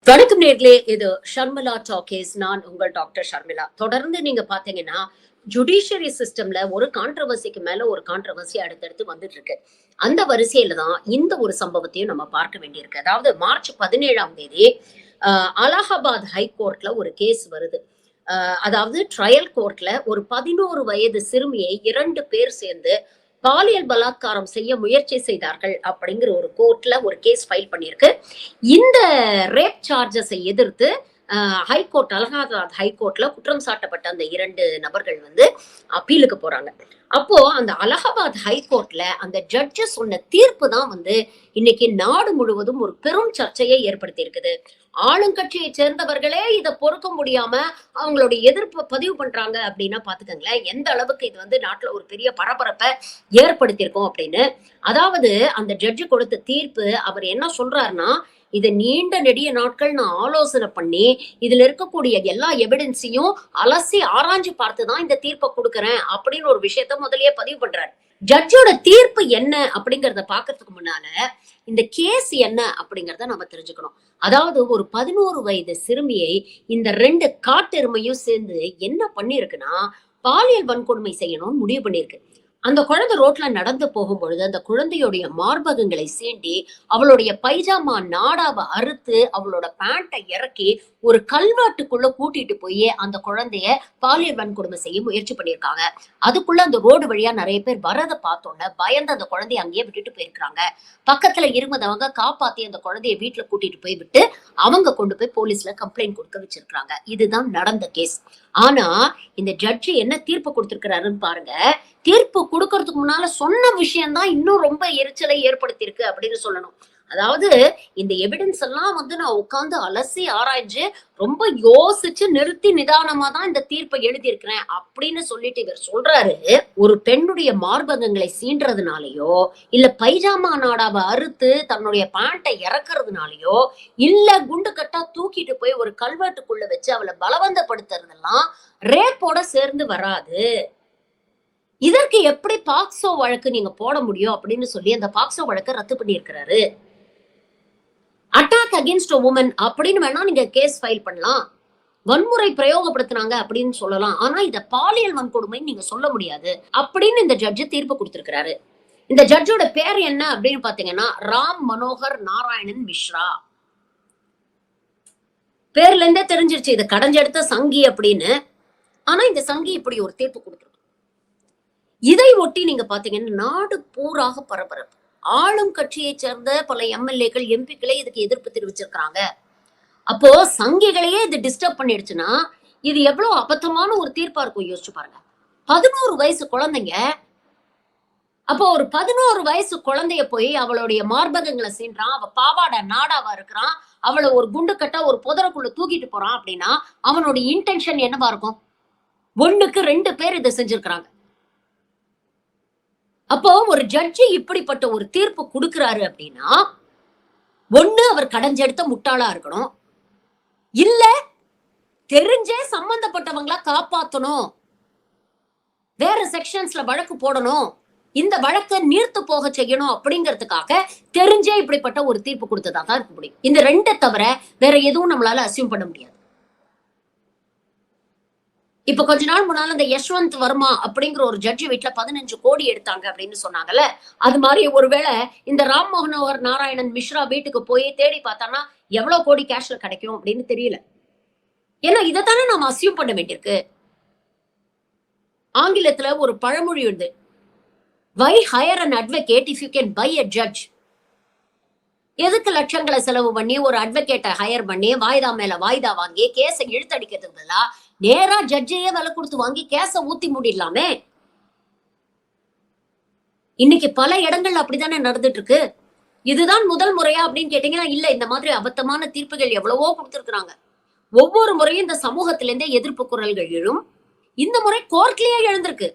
வணக்கம் நேர்களே, இது ஷர்மிளா டாக்கீஸ். நான் உங்கள் டாக்டர் ஷர்மிளா. தொடர்ந்து நீங்க பாத்தீங்கன்னா ஜுடிஷியரி சிஸ்டம்ல ஒரு கான்ட்ரவர்சிக்கு மேல ஒரு கான்ட்ரவர்சி அடுத்தடுத்து வந்துட்டு இருக்கு. அந்த வரிசையில தான் இந்த ஒரு சம்பவத்தையும் நம்ம பார்க்க வேண்டியிருக்கு. அதாவது மார்ச் 17ஆம் தேதி அலகாபாத் ஹைகோர்ட்ல ஒரு கேஸ் வருது. அதாவது ட்ரையல் கோர்ட்ல ஒரு 11 வயது சிறுமியை 2 பேர் சேர்ந்து பாலியல் பலாத்காரம் செய்ய முயற்சி செய்தார்கள் அப்படிங்கிற ஒரு கோர்ட்ல ஒரு கேஸ் ஃபைல் பண்ணியிருக்கு. இந்த ரேப் சார்ஜஸை எதிர்த்து ஹைகோர்ட், அலகாபாத் ஹைகோர்ட்ல குற்றம் சாட்டப்பட்ட அந்த 2 நபர்கள் வந்து அப்பீலுக்கு போறாங்க. அப்போ அந்த அலகாபாத் ஹைகோர்ட்ல அந்த ஜட்ஜ் சொன்ன தீர்ப்பு தான் வந்து இன்னைக்கு நாடு முழுவதும் ஒரு பெரும் சர்ச்சையை ஏற்படுத்தி இருக்குது. ஆளுங்கட்சியை சேர்ந்தவர்களே இதை பொறுக்க முடியாம அவங்களுடைய எதிர்ப்பு பதிவு பண்றாங்க அப்படின்னா பாத்துக்கங்களேன், எந்த அளவுக்கு இது வந்து நாட்டுல ஒரு பெரிய பரபரப்பை ஏற்படுத்தியிருக்கோம் அப்படின்னு. அதாவது அந்த ஜட்ஜு கொடுத்த தீர்ப்பு, அவர் என்ன சொல்றாருன்னா, இதை நீண்ட நெடிய நாட்கள் நான் ஆலோசனை பண்ணி இதுல இருக்கக்கூடிய எல்லா எவிடன்ஸையும் அலசி ஆராய்ஞ்சு பார்த்துதான் இந்த தீர்ப்பை கொடுக்கறேன் அப்படின்னு ஒரு விஷயத்த முதல்லயே பதிவு பண்றாரு. ஜட்ஜோட தீர்ப்பு என்ன அப்படிங்கறத பாக்குறதுக்கு முன்னால இந்த கேஸ் என்ன அப்படிங்கறத நம்ம தெரிஞ்சுக்கணும். அதாவது ஒரு 11 வயது சிறுமியை இந்த 2 காட்டெருமையும் சேர்ந்து என்ன பண்ணிருக்குன்னா, பாலியல் வன்கொடுமை செய்யணும்னு முடிவு பண்ணிருக்கு. அந்த குழந்தை ரோட்ல நடந்து போகும்பொழுது அந்த குழந்தையுடைய மார்பகங்களை சீண்டி அவளுடைய பைஜாமா நாடாவை அறுத்து அவளோட பேண்ட்டை இறக்கி ஒரு கல்வெட்டுக்குள்ள கூட்டிட்டு போய் அந்த குழந்தைய பாலியல் வன்கொடுமை செய்ய முயற்சி பண்ணியிருக்காங்க. அதுக்குள்ள அந்த ரோடு வழியா நிறைய பேர் வரதை பார்த்தோன்னே பயந்து அந்த குழந்தைய அங்கேயே விட்டுட்டு போயிருக்காங்க. பக்கத்துல இருந்தவங்க காப்பாத்தி அந்த குழந்தைய வீட்டுல கூட்டிட்டு போய் விட்டு அவங்க கொண்டு போய் போலீஸ்ல கம்ப்ளைண்ட் கொடுக்க வச்சிருக்காங்க. இதுதான் நடந்த கேஸ். ஆனா இந்த ஜட்ஜி என்ன தீர்ப்பு கொடுத்திருக்கிறாருன்னு பாருங்க. தீர்ப்பு கொடுக்கறதுக்கு முன்னால சொன்ன விஷயம் தான் இன்னும் ரொம்ப எரிச்சலை ஏற்படுத்தி இருக்கு அப்படின்னு சொல்லணும். அதாவது இந்த எவிடன்ஸ் எல்லாம் வந்து நான் உட்கார்ந்து அலசி ஆராய்ஞ்சு ரொம்ப யோசிச்சு நிறுத்தி நிதானமா தான் இந்த தீர்ப்பை எழுதியிருக்கிறேன் அப்படின்னு சொல்லிட்டு இவர் சொல்றாரு. ஒரு பெண்ணுடைய மார்பகங்களை சீன்றதுனாலயோ இல்ல பைஜாமா நாடாவை அறுத்து தன்னுடைய பேண்டை இறக்குறதுனாலயோ இல்ல குண்டு கட்டா தூக்கிட்டு போய் ஒரு கல்வெட்டுக்குள்ள வச்சு அவளை பலவந்தப்படுத்துறதெல்லாம் ரேப்போட சேர்ந்து வராது. இதற்கு எப்படி பாக்சோ வழக்கு நீங்க போட முடியும் அப்படின்னு சொல்லி அந்த பாக்சோ வழக்கை ரத்து பண்ணி இருக்கிறாரு. அட்டாக் அகேன்ஸ்ட் உமன் அப்படின்னு வேணா நீங்க கேஸ் ஃபைல் பண்ணலாம், வன்முறை பிரயோகப்படுத்தினாங்க அப்படின்னு சொல்லலாம். ஆனா இத பாலியல் வன்கொடுமை நீங்க சொல்ல முடியாது அப்படின்னு இந்த ஜட்ஜ் தீர்ப்பு கொடுத்திருக்கிறாரு. இந்த ஜட்ஜோட பேர் என்ன அப்படின்னு பாத்தீங்கன்னா ராம் மனோகர் நாராயணன் மிஸ்ரா. பேர்ல இருந்தே தெரிஞ்சிருச்சு இது கடைஞ்செடுத்த சங்கி அப்படின்னு. ஆனா இந்த சங்கி இப்படி ஒரு தீர்ப்பு கொடுத்திருக்கு. இதை ஒட்டி நீங்க பாத்தீங்கன்னா நாடு பூராக பரபரப்பு. ஆளும் கட்சியை சேர்ந்த பல எம்எல்ஏக்கள், எம்பிக்களே இதுக்கு எதிர்ப்பு தெரிவிச்சிருக்காங்க. அப்போ சங்கிகளையே இது டிஸ்டர்ப் பண்ணிடுச்சுன்னா இது எவ்வளவு அபத்தமான ஒரு தீர்ப்பா இருக்கும் யோசிச்சு பாருங்க. 11 வயசு குழந்தைங்க. அப்போ ஒரு 11 வயசு குழந்தைய போய் அவளுடைய மார்பகங்களை சீன்றான், அவ பாவாடை நாடாவா இருக்கிறான், அவளை ஒரு குண்டு கட்டா ஒரு புதருக்குள்ள தூக்கிட்டு போறான் அப்படின்னா அவனுடைய இன்டென்ஷன் என்னவா இருக்கும்? 1க்கு 2 பேர் இதை செஞ்சிருக்கிறாங்க. அப்போ ஒரு ஜட்ஜி இப்படிப்பட்ட ஒரு தீர்ப்பு கொடுக்கிறாரு அப்படின்னா ஒண்ணு அவர் கடைஞ்செடுத்த முட்டாளா இருக்கணும், இல்ல தெரிஞ்சே சம்பந்தப்பட்டவங்களா காப்பாத்தணும், வேற செக்ஷன்ஸ்ல வழக்கு போடணும், இந்த வழக்கை நீர்த்து போக செய்யணும் அப்படிங்கிறதுக்காக தெரிஞ்சே இப்படிப்பட்ட ஒரு தீர்ப்பு கொடுத்ததா தான் இருக்க முடியும். இந்த 2 தவிர வேற எதுவும் நம்மளால அசியூம் பண்ண முடியாது. இப்ப கொஞ்ச நாள் முன்னால இந்த யஷ்வந்த் வர்மா அப்படிங்கிற ஒரு ஜட்ஜி வீட்டுல 15 கோடி எடுத்தாங்க அப்படின்னு சொன்னாங்கல்ல, அது மாதிரி ஒருவேளை இந்த ராம் மனோகர் நாராயணன் மிஸ்ரா வீட்டுக்கு போய் தேடி பார்த்தானா எவ்வளவு கோடி கேஷ்ல கிடைக்கும் அப்படின்னு தெரியல. ஏன்னா இதைத்தானே நாம அசியூம் பண்ண வேண்டியிருக்கு. ஆங்கிலத்துல ஒரு பழமொழி உண்டு, why hire an advocate if you can buy a judge? எதுக்கு லட்சங்களை செலவு பண்ணி ஒரு அட்வொகேட்டை ஹையர் பண்ணி வாய்தா மேல வாய்தா வாங்கி கேஸை இழுத்தடிக்கிறதுக்கு பதிலா நேரா ஜட்ஜையே விலை கொடுத்து வாங்கி கேஸை ஊத்தி மூடிடலாமே. இன்னைக்கு பல இடங்கள் அப்படித்தானே நடந்துட்டு இருக்கு. இதுதான் முதல் முறையா அப்படின்னு கேட்டீங்கன்னா இல்ல, இந்த மாதிரி அபத்தமான தீர்ப்புகள் எவ்வளவோ கொடுத்திருக்கிறாங்க. ஒவ்வொரு முறையும் இந்த சமூகத்திலிருந்தே எதிர்ப்பு குரல்கள் எழும். இந்த முறை கோர்ட்லயே எழுந்திருக்கு.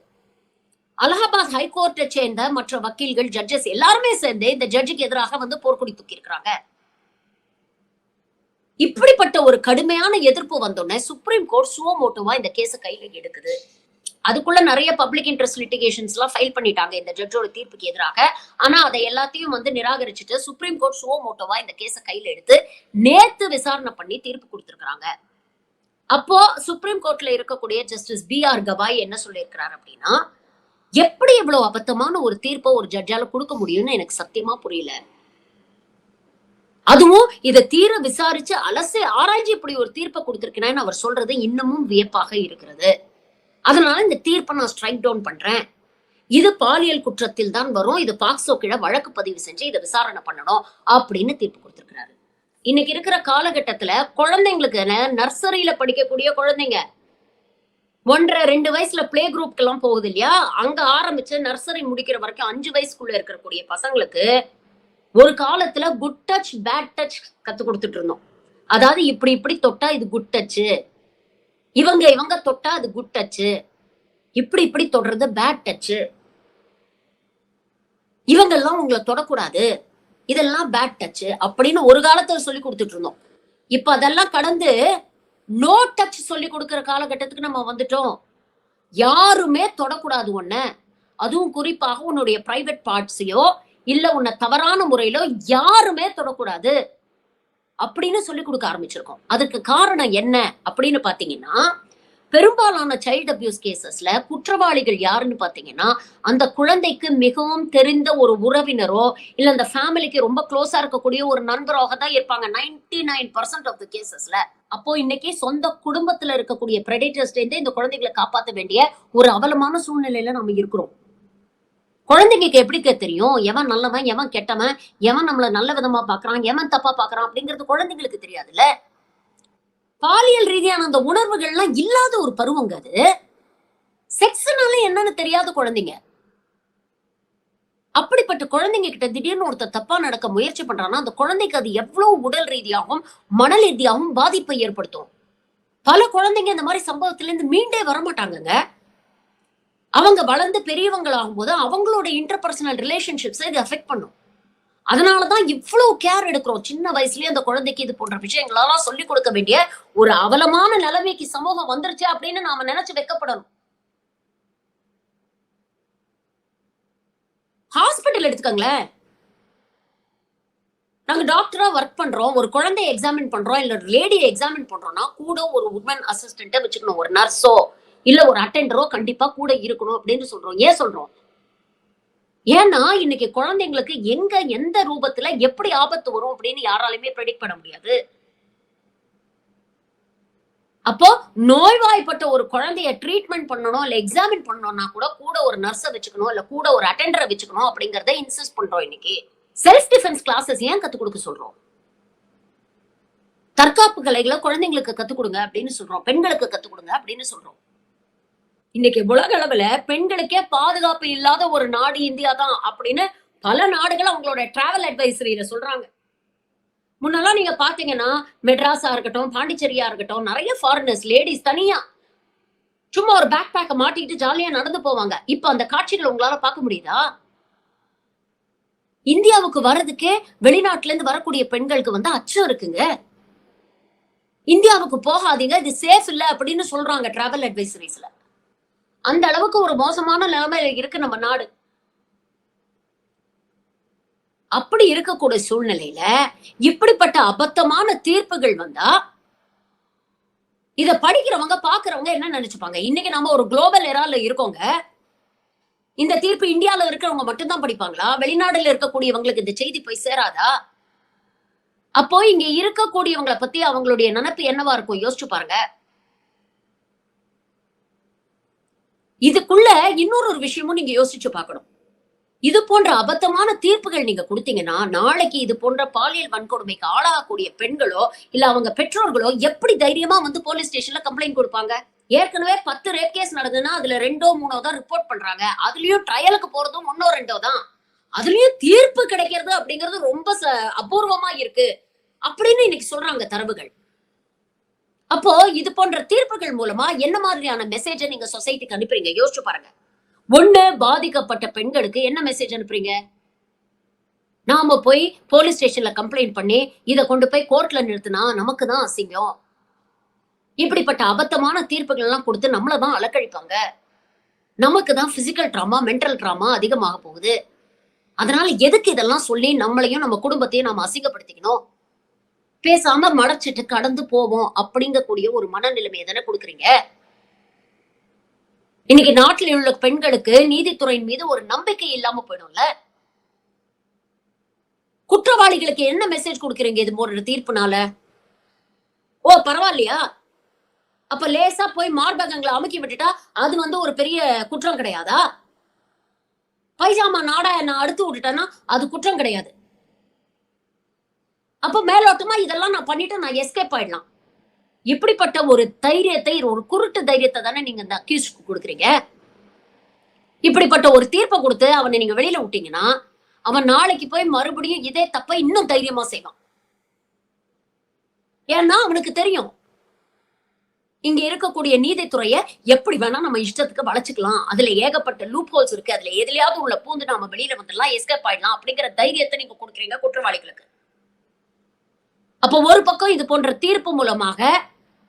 அலகாபாத் ஹைகோர்ட்டை சேர்ந்த மற்ற வக்கீல்கள், ஜட்ஜஸ் எல்லாருமே சேர்ந்து இந்த ஜட்ஜுக்கு எதிராக வந்து போர்க்கொடி தூக்கி இருக்கிறாங்க. இப்படிப்பட்ட ஒரு கடுமையான எதிர்ப்பு வந்தோடனே சுப்ரீம் கோர்ட் சுவமோட்டோவா இந்த கேஸ கையில எடுக்குது. அதுக்குள்ள நிறைய பப்ளிக் இன்ட்ரெஸ்ட் லிட்டிகேஷன்ஸ் எல்லாம் ஃபைல் பண்ணிட்டாங்க இந்த ஜட்ஜோட தீர்ப்புக்கு எதிராக. ஆனா அதை எல்லாத்தையும் வந்து நிராகரிச்சுட்டு சுப்ரீம் கோர்ட் சோ மோட்டோவா இந்த கேஸ கையில எடுத்து நேத்து விசாரணை பண்ணி தீர்ப்பு கொடுத்திருக்காங்க. அப்போ சுப்ரீம் கோர்ட்ல இருக்கக்கூடிய ஜஸ்டிஸ் B.R. கவாய் என்ன சொல்லியிருக்கிறார் அப்படின்னா, எப்படி இவ்வளவு அபத்தமான ஒரு தீர்ப்பை ஒரு ஜட்ஜால கொடுக்க முடியும்னு எனக்கு சத்தியமா புரியல. அதுவும் இதை தீர விசாரிச்சு அலசி ஆராய்ச்சி இப்படி ஒரு தீர்ப்பை கொடுத்திருக்கேன்னு அவர் சொல்றது இன்னமும் வியப்பாக இருக்கிறது. அதனால இந்த தீர்ப்பை நான் ஸ்ட்ரைக் டவுன் பண்றேன். இது பாலியல் குற்றத்தில் தான் வரும். இது பாக்சோ கீழ வழக்கு பதிவு செஞ்சு இதை விசாரணை பண்ணணும் அப்படின்னு தீர்ப்பு கொடுத்திருக்கிறாரு. இன்னைக்கு இருக்கிற காலகட்டத்துல குழந்தைங்களுக்கு நர்சரியில படிக்கக்கூடிய குழந்தைங்க 1.5-2 வயசுல பிளே குரூப்க்கு எல்லாம் போகுது இல்லையா, அங்க ஆரம்பிச்சு நர்சரி முடிக்கிற வரைக்கும் 5 வயசுக்குள்ள இருக்கக்கூடிய பசங்களுக்கு ஒரு காலத்துல குட் டச் பேட் டச் கத்து கொடுத்துட்டு இருந்தோம். அதாவது இப்படி இப்படி தொட்டா இது குட் டச், இவங்க தொட்டா அது குட் டச், இப்படி இப்படி தொடுறது பேட் டச், இவங்க எல்லாம் உங்களை தொடக்கூடாது, இதெல்லாம் பேட் டச் அப்படின்னு ஒரு காலத்துல சொல்லி கொடுத்துட்டு இருந்தோம். இப்ப அதெல்லாம் கடந்து நோ டச் சொல்லி கொடுக்கிற காலகட்டத்துக்கு நம்ம வந்துட்டோம். யாருமே தொடக்கூடாது ஒண்ண, அதுவும் குறிப்பாக உன்னுடைய பிரைவேட் பார்ட்ஸையோ இல்ல உன்னை தவறான முறையிலோ யாருமே தொடக்கூடாது அப்படின்னு சொல்லி கொடுக்க ஆரம்பிச்சிருக்கோம். அதுக்கு காரணம் என்ன அப்படின்னு பாத்தீங்கன்னா, பெரும்பாலான சைல்டு அபியூஸ் கேசஸ்ல குற்றவாளிகள் யாருன்னு பாத்தீங்கன்னா, அந்த குழந்தைக்கு மிகவும் தெரிந்த ஒரு உறவினரோ இல்ல அந்த ஃபேமிலிக்கு ரொம்ப க்ளோஸா இருக்கக்கூடிய ஒரு நண்பராக தான் இருப்பாங்க 99% ஆஃப் த கேசஸ்ல. அப்போ இன்னைக்கு சொந்த குடும்பத்துல இருக்கக்கூடிய பிரெடேட்டர்ஸ்ல இருந்து இந்த குழந்தைகளை காப்பாற்ற வேண்டிய ஒரு அவலமான சூழ்நிலையில நம்ம இருக்கிறோம். குழந்தைங்களுக்கு எப்படி தெரியும் எவன் நல்லவன் எவன் கெட்டவன், எவன் நம்மள நல்ல விதமா பாக்குறான் எவன் தப்பா பாக்குறான் அப்படிங்கிறது குழந்தைங்களுக்கு தெரியாதுல்ல. பாலியல் ரீதியான அந்த உணர்வுகள்லாம் இல்லாத ஒரு பருவங்க அது. செக்ஸ்னால என்னன்னு தெரியாத குழந்தைங்க. அப்படிப்பட்ட குழந்தைங்க கிட்ட திடீர்னு ஒருத்தர் தப்பா நடக்க முயற்சி பண்றான்னா அந்த குழந்தைக்கு அது எவ்வளவு உடல் ரீதியாகவும் மன ரீதியாகவும் பாதிப்பை ஏற்படுத்தும். பல குழந்தைங்க இந்த மாதிரி சம்பவத்துல இருந்து மீண்டே வரமாட்டாங்க. அவங்க வளர்ந்து பெரியவங்களாகும் போது அவங்களோட இன்டர்பர்சனல் ரிலேஷன்ஷிப்ஸ் இது அஃபெக்ட் பண்ணும். அதனாலதான் இவ்வளவு கேர் எடுக்கிறோம். சின்ன வயசுலயே அந்த குழந்தைக்கு இது போன்ற விஷயங்களெல்லாம் சொல்லிக் கொடுக்க வேண்டிய ஒரு அவலமான நிலைமைக்கு சமூகம் வந்துருச்சு அப்படின்னு நாம நினைச்சு வைக்கப்படணும். ஹாஸ்பிட்டல் எடுத்துக்கங்களேன். நாங்க டாக்டரா ஒர்க் பண்றோம், ஒரு குழந்தைய எக்ஸாமின் பண்றோம் இல்ல லேடியை எக்ஸாமின் பண்றோம்னா கூட ஒரு உமன் அசிஸ்டன்ட்ட வச்சுக்கணும். ஒரு நர்ஸோ இல்ல ஒரு அட்டெண்டரோ கண்டிப்பா கூட இருக்கணும் அப்படின்னு சொல்றோம். ஏன் சொல்றோம்? ஏன்னா இன்னைக்கு குழந்தைங்களுக்கு எங்க எந்த ரூபத்துல எப்படி ஆபத்து வரும் அப்படின்னு யாராலுமே ப்ரெடிக்ட் பண்ண முடியாது. அப்போ நோய்வாய்ப்பட்ட ஒரு குழந்தைய ட்ரீட்மெண்ட் பண்ணணும் இல்ல எக்ஸாமின் பண்ணணும்னா கூட ஒரு நர்ஸை வச்சுக்கணும் இல்ல கூட ஒரு அட்டெண்டரை வச்சுக்கணும் அப்படிங்கறத இன்சிஸ்ட் பண்றோம். இன்னைக்கு செல்ஃப் டிஃபென்ஸ் கிளாஸஸ் ஏன் கத்து கொடுக்க சொல்றோம்? தற்காப்பு கலைகளை குழந்தைங்களுக்கு கத்து கொடுங்க அப்படின்னு சொல்றோம், பெண்களுக்கு கத்து கொடுங்க அப்படின்னு சொல்றோம். இன்னைக்கு உலக அளவுல பெண்களுக்கே பாதுகாப்பு இல்லாத ஒரு நாடு இந்தியா தான் அப்படின்னு பல நாடுகள் அவங்களோட டிராவல் அட்வைசரியில சொல்றாங்க. முன்னெல்லாம் நீங்க பாத்தீங்கன்னா மெட்ராஸா இருக்கட்டும் பாண்டிச்சேரியா இருக்கட்டும் நிறைய ஃபாரினர்ஸ் லேடிஸ் தனியா சும்மா ஒரு பேக் பேக்க மாட்டிக்கிட்டு ஜாலியா நடந்து போவாங்க. இப்ப அந்த காட்சிகளை உங்களால பார்க்க முடியுதா? இந்தியாவுக்கு வர்றதுக்கே வெளிநாட்டுல இருந்து வரக்கூடிய பெண்களுக்கு வந்து அச்சம் இருக்குங்க. இந்தியாவுக்கு போகாதீங்க, இது சேஃப் இல்ல அப்படின்னு சொல்றாங்க டிராவல் அட்வைசரிஸ்ல. அந்த அளவுக்கு ஒரு மோசமான நிலைமையில இருக்கு நம்ம நாடு. அப்படி இருக்கக்கூடிய சூழ்நிலையில இப்படிப்பட்ட அபத்தமான தீர்ப்புகள் வந்தா இத படிக்கிறவங்க பாக்குறவங்க என்ன நினைச்சுப்பாங்க? இன்னைக்கு நம்ம ஒரு குளோபல் எரால இருக்கோங்க. இந்த தீர்ப்பு இந்தியால இருக்கிறவங்க மட்டும்தான் படிப்பாங்களா? வெளிநாடுல இருக்கக்கூடியவங்களுக்கு இந்த செய்தி போய் சேராதா? அப்போ இங்க இருக்கக்கூடியவங்களை பத்தி அவங்களுடைய நினைப்பு என்னவா இருக்கும் யோசிச்சு பாருங்க. இதுக்குள்ள இன்னொரு விஷயமும் நீங்க யோசிச்சு பார்க்கணும். இது போன்ற அபத்தமான தீர்ப்புகள் நீங்க கொடுத்தீங்கன்னா நாளைக்கு இது போன்ற பாலியல் வன்கொடுமைக்கு ஆளாகக்கூடிய பெண்களோ இல்ல அவங்க பெற்றோர்களோ எப்படி தைரியமா வந்து போலீஸ் ஸ்டேஷன்ல கம்ப்ளைண்ட் கொடுப்பாங்க? ஏற்கனவே 10 ரேப் கேஸ் நடக்குதுன்னா அதுல 2-3 தான் ரிப்போர்ட் பண்றாங்க. அதுலயும் ட்ரையலுக்கு போறதும் 1-2 தான். அதுலயும் தீர்ப்பு கிடைக்கிறது அப்படிங்கிறது ரொம்ப அபூர்வமா இருக்கு அப்படின்னு இன்னைக்கு சொல்றாங்க தரவுகள். அப்போ இது போன்ற தீர்ப்புகள் மூலமா என்ன மாதிரியான மெசேஜை நீங்க சொசைட்டிக்கு அனுப்புறீங்க யோசிச்சு பாருங்க. ஒண்ணு, பாதிக்கப்பட்ட பெண்களுக்கு என்ன மெசேஜ் அனுப்புறீங்க? நாம போய் போலீஸ் ஸ்டேஷன்ல கம்ப்ளைண்ட் பண்ணி இத கொண்டு போய் கோர்ட்ல நிறுத்தினா நமக்கு தான் அசிங்கம். இப்படிப்பட்ட அபத்தமான தீர்ப்புகள் எல்லாம் கொடுத்து நம்மளதான் அலக்கழிப்பாங்க. நமக்கு தான் பிசிக்கல் ட்ராமா, மென்டல் ட்ராமா அதிகமாக போகுது. அதனால எதுக்கு இதெல்லாம் சொல்லி நம்மளையும் நம்ம குடும்பத்தையும் நாம அசிங்கப்படுத்திக்கணும்? பேசாம மடைச்சிட்டு கடந்து போவோம் அப்படிங்கக்கூடிய ஒரு மனநிலைமையை தானே குடுக்குறீங்க. இன்னைக்கு நாட்டில் உள்ள பெண்களுக்கு நீதித்துறையின் மீது ஒரு நம்பிக்கை இல்லாம போயிடும்ல. குற்றவாளிகளுக்கு என்ன மெசேஜ் குடுக்குறீங்க இது போன்ற தீர்ப்புனால? ஓ பரவாயில்லையா? அப்ப லேசா போய் மார்பகங்களை அமுக்கி விட்டுட்டா அது வந்து ஒரு பெரிய குற்றம் கிடையாதா? பைஜாமா நாடா நான் அடுத்து விட்டுட்டேன்னா அது குற்றம் கிடையாது. அப்ப மேலோட்டமா இதெல்லாம் நான் பண்ணிட்டு நான் எஸ்கேப் ஆயிடலாம். இப்படிப்பட்ட ஒரு தைரியத்தை, ஒரு குருட்டு தைரியத்தை தானே நீங்க இந்த அக்யூஸ்ட்க்கு குடுக்குறீங்க. இப்படிப்பட்ட ஒரு தீர்ப்பை கொடுத்து அவனை நீங்க வெளியில விட்டீங்கன்னா, அவன் நாளைக்கு போய் மறுபடியும் இதே தப்ப இன்னும் தைரியமா செய்வான். ஏன்னா அவனுக்கு தெரியும். இங்க இருக்கக்கூடிய நீதித்துறைய எப்படி வேணா நம்ம இஷ்டத்துக்கு வளைச்சுக்கலாம். அதுல ஏகப்பட்ட லூப் ஹோல்ஸ் இருக்கு. அதுல எதுலயாவது உள்ள பூந்து நாம வெளியில வந்துடலாம், எஸ்கேப் ஆயிடலாம் அப்படிங்கிற தைரியத்தை நீங்க கொடுக்குறீங்க குற்றவாளிகளுக்கு. அப்போ ஒரு பக்கம் இது போன்ற தீர்ப்பு மூலமாக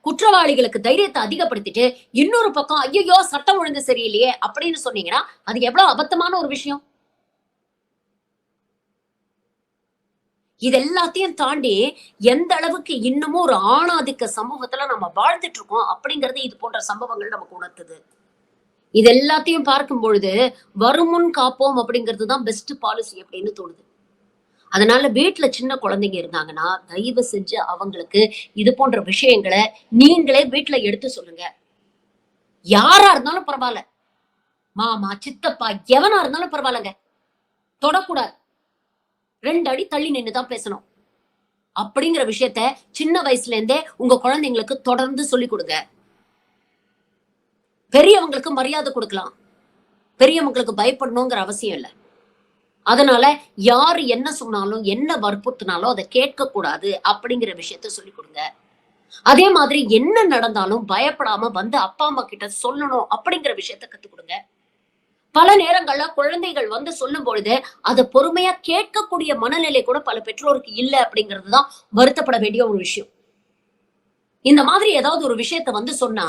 குற்றவாளிகளுக்கு தைரியத்தை அதிகப்படுத்திட்டு, இன்னொரு பக்கம் ஐயையோ சட்டம் ஒழுங்கு சரியில்லையே அப்படின்னு சொன்னீங்கன்னா, அது எவ்வளவு அபத்தமான ஒரு விஷயம். இது எல்லாத்தையும் தாண்டி எந்த அளவுக்கு இன்னமும் ஒரு ஆணாதிக்க சமூகத்துல நம்ம வாழ்ந்துட்டு இருக்கோம் அப்படிங்கறது இது போன்ற சம்பவங்கள் நமக்கு உணர்த்துது. இது எல்லாத்தையும் பார்க்கும் பொழுது வருமுன் காப்போம் அப்படிங்கிறது தான் பெஸ்ட் பாலிசி அப்படின்னு தோணுது. அதனால வீட்டுல சின்ன குழந்தைங்க இருந்தாங்கன்னா தயவு செஞ்சு அவங்களுக்கு இது போன்ற விஷயங்களை நீங்களே வீட்டுல எடுத்து சொல்லுங்க. யாரா இருந்தாலும் பரவாயில்ல, மாமா சித்தப்பா எவனா இருந்தாலும் பரவாயில்லங்க, தொடக்கூடாது. 2 அடி தள்ளி நின்னுதான் பேசணும் அப்படிங்கிற விஷயத்த சின்ன வயசுல இருந்தே உங்க குழந்தைங்களுக்கு தொடர்ந்து சொல்லி கொடுங்க. பெரியவங்களுக்கு மரியாதை கொடுக்கலாம், பெரியவங்களுக்கு பயப்படணுங்கிற அவசியம் இல்லை. அதனால யாரு என்ன சொன்னாலும் என்ன வற்புறுத்தினாலும் அதை கேட்க கூடாது அப்படிங்கிற விஷயத்த சொல்லி கொடுங்க. அதே மாதிரி என்ன நடந்தாலும் பயப்படாம வந்து அப்பா அம்மா கிட்ட சொல்லணும் அப்படிங்கிற விஷயத்த கத்துக் கொடுங்க. பல நேரங்கள்ல குழந்தைகள் வந்து சொல்லும் பொழுது அதை பொறுமையா கேட்கக்கூடிய மனநிலை கூட பல பெற்றோருக்கு இல்ல அப்படிங்கிறது தான் வருத்தப்பட வேண்டிய ஒரு விஷயம். இந்த மாதிரி ஏதாவது ஒரு விஷயத்த வந்து சொன்னா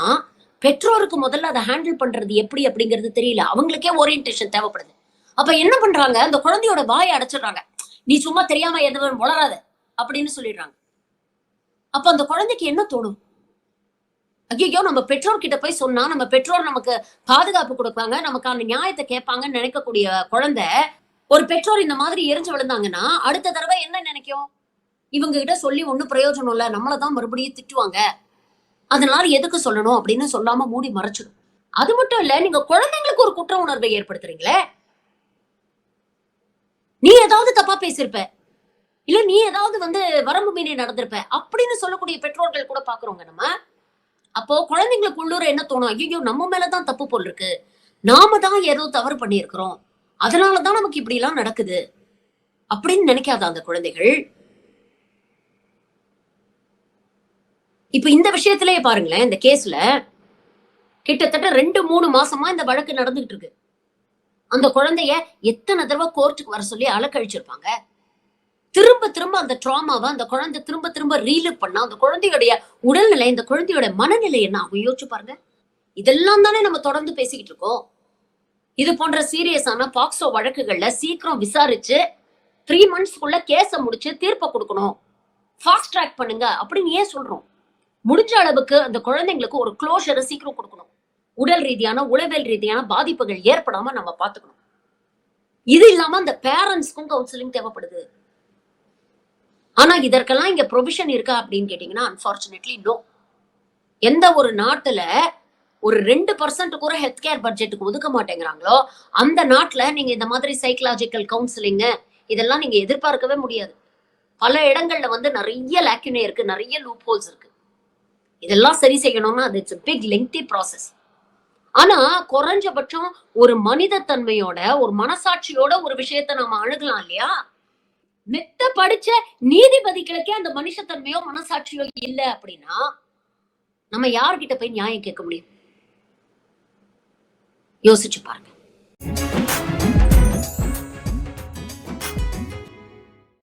பெற்றோருக்கு முதல்ல அதை ஹேண்டில் பண்றது எப்படி அப்படிங்கிறது தெரியல. அவங்களுக்கே ஓரியன்டேஷன் தேவைப்படுது. அப்ப என்ன பண்றாங்க, அந்த குழந்தையோட வாயை அடைச்சிடுறாங்க. நீ சும்மா தெரியாம எதுவும் வளராத அப்படின்னு சொல்லிடுறாங்க. அப்ப அந்த குழந்தைக்கு என்ன தோணும்? ஐயோ நம்ம பெற்றோர் கிட்ட போய் சொன்னா நம்ம பெற்றோர் நமக்கு பாதுகாப்பு கொடுப்பாங்க, நமக்கான நியாயத்தை கேட்பாங்கன்னு நினைக்கக்கூடிய குழந்தை ஒரு பெற்றோர் இந்த மாதிரி எரிஞ்சு விழுந்தாங்கன்னா அடுத்த தடவை என்ன நினைக்கும்? இவங்க கிட்ட சொல்லி ஒண்ணும் பிரயோஜனம் இல்ல, நம்மளதான் மறுபடியும் திட்டுவாங்க, அதனால எதுக்கு சொல்லணும் அப்படின்னு சொல்லாம மூடி மறைச்சிடும். அது மட்டும் இல்ல, நீங்க குழந்தைங்களுக்கு ஒரு குற்ற உணர்வை ஏற்படுத்துறீங்களே. நீ ஏதாவது தப்பா பேசிருப்ப, இல்ல நீ ஏதாவது வந்து வரம்பு மீறி நடந்திருப்ப அப்படின்னு சொல்லக்கூடிய பெற்றோர்கள் கூட பாக்குறோங்க நம்ம. அப்போ குழந்தைங்களுக்கு உள்ளூர என்ன தோணும், ஐயோ நம்ம மேலதான் தப்பு போல் இருக்கு, நாம தான் ஏதோ தவறு பண்ணியிருக்கிறோம், அதனாலதான் நமக்கு இப்படி எல்லாம் நடக்குது அப்படின்னு நினைக்காத அந்த குழந்தைகள். இப்ப இந்த விஷயத்திலேயே பாருங்களேன், இந்த கேஸ்ல கிட்டத்தட்ட 2-3 மாசமா இந்த வழக்கு நடந்துகிட்டு இருக்கு. அந்த குழந்தைய எத்தனை தடவை கோர்ட்டுக்கு வர சொல்லி அலக்கழிச்சிருப்பாங்க. திரும்ப திரும்ப அந்த ட்ராமாவை அந்த குழந்தை திரும்ப திரும்ப ரீலிவ் பண்ணா அந்த குழந்தையுடைய உடல்நிலை, இந்த குழந்தையோட மனநிலை என்ன ஆகும் யோசிச்சு பாருங்க. இதெல்லாம் தானே நம்ம தொடர்ந்து பேசிக்கிட்டு இருக்கோம். இது போன்ற சீரியஸான பாக்சோ வழக்குகள்ல சீக்கிரம் விசாரிச்சு 3 மந்த்ஸ்க்குள்ள கேஸ முடிச்சு தீர்ப்பை கொடுக்கணும், ஃபாஸ்ட் ட்ராக் பண்ணுங்க அப்படின்னு ஏன் சொல்றோம்? முடிஞ்ச அளவுக்கு அந்த குழந்தைங்களுக்கு ஒரு க்ளோஷரை சீக்கிரம் கொடுக்கணும். உடல் ரீதியான உளவியல் ரீதியான பாதிப்புகள் ஏற்படாம நம்ம பாத்துக்கணும். இது இல்லாம அந்த பேரண்ட்ஸ்க்கும் கவுன்சிலிங் தேவைப்படுது. ஆனா இதற்கெல்லாம் இங்க ப்ரொவிஷன் இருக்கா அப்படின்னு கேட்டீங்கன்னா அன்பார்ச்சுனேட்லி நோ. எந்த ஒரு நாட்டுல ஒரு 2% கூட ஹெல்த் கேர் பட்ஜெட்டுக்கு ஒதுக்க மாட்டேங்கிறாங்களோ அந்த நாட்டுல நீங்க இந்த மாதிரி சைக்கலாஜிக்கல் கவுன்சிலிங் இதெல்லாம் நீங்க எதிர்பார்க்கவே முடியாது. பல இடங்கள்ல வந்து நிறைய லேக்குனே இருக்கு, நிறைய லூப் ஹோல்ஸ் இருக்கு. இதெல்லாம் சரி செய்யணும்னா அது இட்ஸ் பிக் லெங்தி ப்ராசஸ். ஆனா குறைஞ்சபட்சம் ஒரு மனித தன்மையோட ஒரு மனசாட்சியோட ஒரு விஷயத்த நாம அணுகலாம் இல்லையா? மெத்த படிச்ச நீதிபதிகளுக்கே அந்த மனுஷத்தன்மையோ மனசாட்சியோ இல்ல அப்படின்னா நம்ம யார்கிட்ட போய் நியாயம் கேட்க முடியும்? யோசிச்சு பாருங்க.